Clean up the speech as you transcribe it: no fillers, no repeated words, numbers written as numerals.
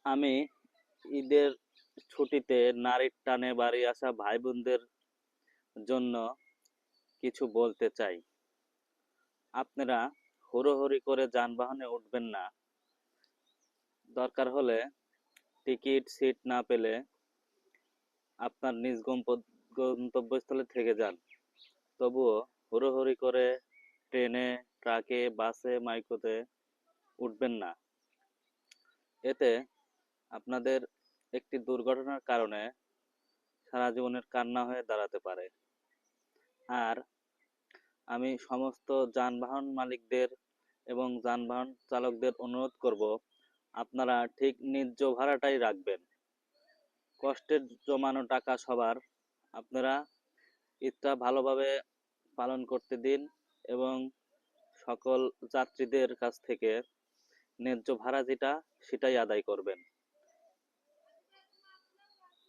আমি ঈদের ছুটিতে নারীর টানে বাড়ি আসা ভাই বোনদের জন্য কিছু বলতে চাই। আপনারা হুড়োহুড়ি করে যানবাহনে উঠবেন না। দরকার হলে টিকিট সিট না পেলে আপনার নিজ গন্তব্যস্থলে থেকে যান। তবুও হুড়োহুড়ি করে ট্রেনে, ট্রাকে, বাসে, মাইক্রোতে উঠবেন না। এতে আপনাদের একটি দুর্ঘটনার কারণে সারা জীবনের কান্না হয়ে দাঁড়াতে পারে। আর আমি সমস্ত যানবাহন মালিকদের এবং যানবাহন চালকদের অনুরোধ করব, আপনারা ঠিক ন্যায্য ভাড়াটাই রাখবেন। কষ্টের জমানো টাকা সবার, আপনারা ঈদটা ভালোভাবে পালন করতে দিন এবং সকল যাত্রীদের কাছ থেকে ন্যায্য ভাড়া যেটা সেটাই আদায় করবেন।